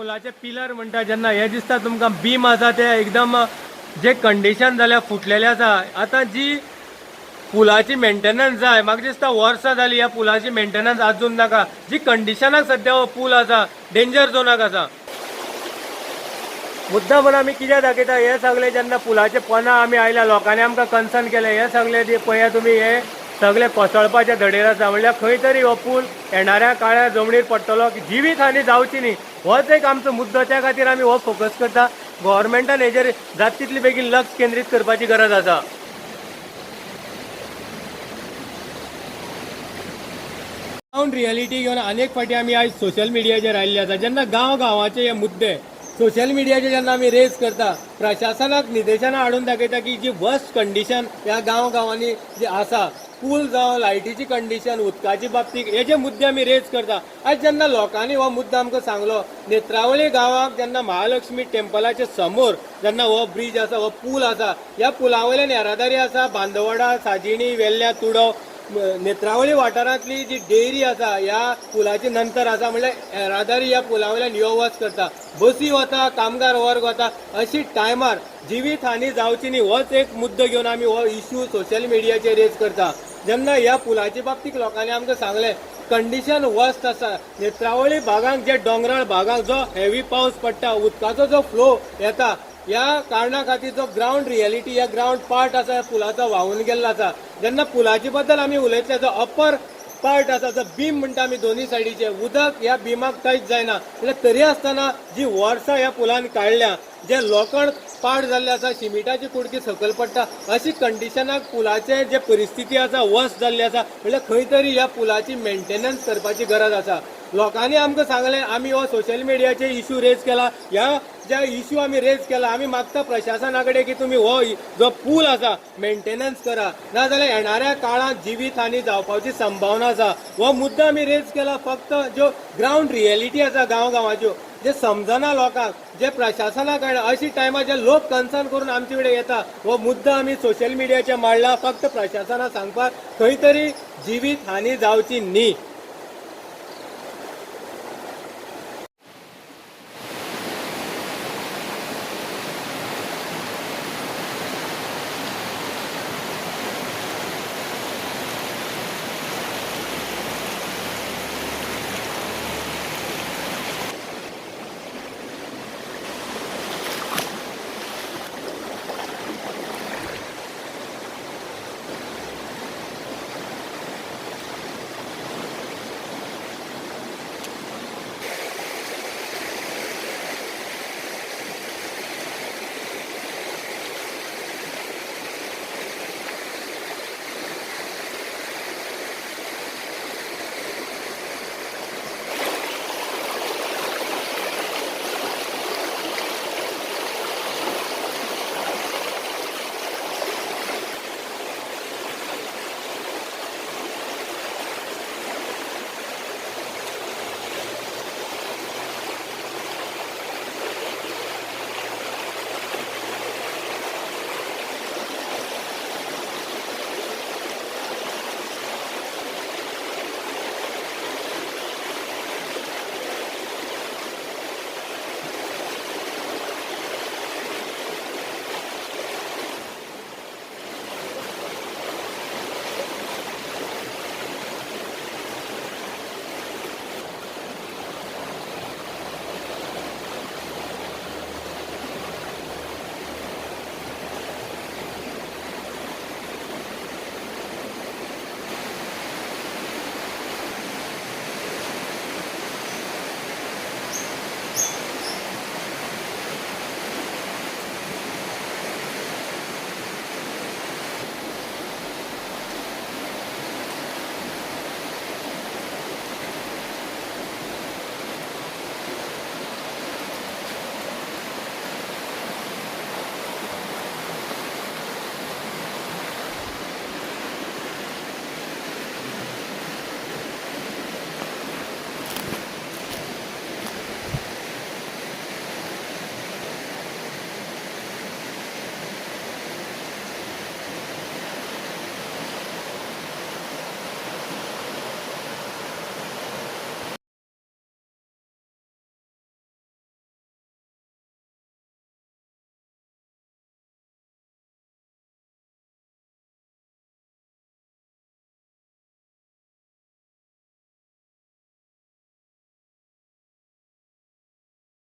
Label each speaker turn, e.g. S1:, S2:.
S1: पोलाचे pillar म्हणटा जेन्ना हे दिसता तुमकां बीम आसा ते एकदम जे कंडिशन जाल्या फुटलेले आसा। आतां जी पुलाची मेंटेनन्स जाय, म्हाका दिसता वर्सां जाली ह्या पुलाची मेंटेनन्स अजून नाका। जी कंडिशनाक सद्या हो पूल आसा डेंजर झोनाक आसा। मुद्दा म्हणून आमी कित्याक दाखयता, हे सगळे जेन्ना पुलाचे पोना आमी आयल्या लोकांनी आमकां कन्सर्न केले, हे सगळे पळया तुमी हे सगळे कोसळपाच्या धडेर आसा। म्हणल्यार खंय तरी हो पूल येणाऱ्या काळार जमनीर पडटलो, जिवीत हानी जावची न्ही, होच एक आमचो मुद्दो। त्या खातीर आमी हो फोकस करता। गव्हर्मेंटान हेजेर जाता तितले बेगीन लक्ष केंद्रीत करपाची गरज आसा। ग्राउंड रियलिटी घेवन अनेक फाटी आमी आयज सोशल मिडियाचेर आयिल्ले आसा। जेन्ना गांवाचे हे मुद्दे सोशल मिडियाचेर जेन्ना आमी रेज करता, प्रशासनाक निदर्शनां हाडून दाखयता की जी वर्स्ट कंडिशन ह्या गांवांनी जी आसा, पूल जावं लायटीची कंडिशन, उदकाची बाबतीत, हे जे मुद्दे आमी रेज करता। आयज जेन्ना लोकांनी हो मुद्दो आमकां सांगलो, नेत्रावळी गांवाक जेन्ना महालक्ष्मी टेम्पलाच्या समोर जेन्ना हो ब्रिज आसा, हो पूल आसा, ह्या पुला वयल्यान येरादारी आसा बांदवडा, साजिणी, वेल्ल्या, तुडो, नेत्रावळी वाठारांतली जी डेअरी आसा ह्या पुलाची नंतर आसा। म्हणल्यार येरादारी ह्या पुला वयल्यान यो वच करता, बसी वता, कामगार वर्ग वता, अशी टायमार जिवीत हानी जावची न्ही, होच एक मुद्दो घेवन आमी हो इश्यू सोशल मिडियाचेर रेज करता। जेन्ना ह्या पुलाची बाबतीत लोकांनी आमकां सांगले कंडिशन वर्स्ट आसा। नेत्रावळी भागांक जे डोंगराळ भागांक जो हेवी पावस पडटा, उदकाचो जो फ्लो येता, ह्या कारणा खातीर जो ग्राउंड रियलिटी, ह्या ग्राउंड पार्ट आसा ह्या पुलाचो व्हांवून गेल्लो आसा। जेन्ना पुलाची बद्दल आमी उलयतले, जो अप्पर पार्ट आसा, जो बीम म्हणटा आमी दोन्ही सायडीचे, उदक ह्या बिमाक टच जायना, म्हणजे तरी आसतना जी वर्सां ह्या पुलान काडल्या, जे लोखंड पाड जाल्ले आसा, सिमिटाची कुडकी सकयल पडटा, अशी कंडिशनाक पुलाचे जे परिस्थिती आसा वर्स्ट जाल्ली आसा। म्हणजे खंय तरी ह्या पुलाची मेंटेनन्स करपाची गरज आसा। लोकांनी आमकां सांगले, आमी हो सोशल मिडियाचे इश्यू रेज केला, ह्या जे इश्यू आमी रेज केला, आमी मागता प्रशासना कडेन की तुमी हो जो पूल आसा मेंटेनन्स करा, नाजाल्यार येणाऱ्या काळात जिवीत हानी जावपाची संभावना आसा। हो मुद्दो आमी रेज केला फक्त ज्यो ग्राउंड रियलिटी आसा गांवाच्यो, जे समजना लोकांक, जे प्रशासना कडेन अशी टायमार जे लोक कन्सर्न करून आमचे कडेन येता, हो मुद्दो आमी सोशल मिडियाचेर मांडला फक्त प्रशासनाक सांगपाक, खंय तरी जिवीत हानी जावची न्ही।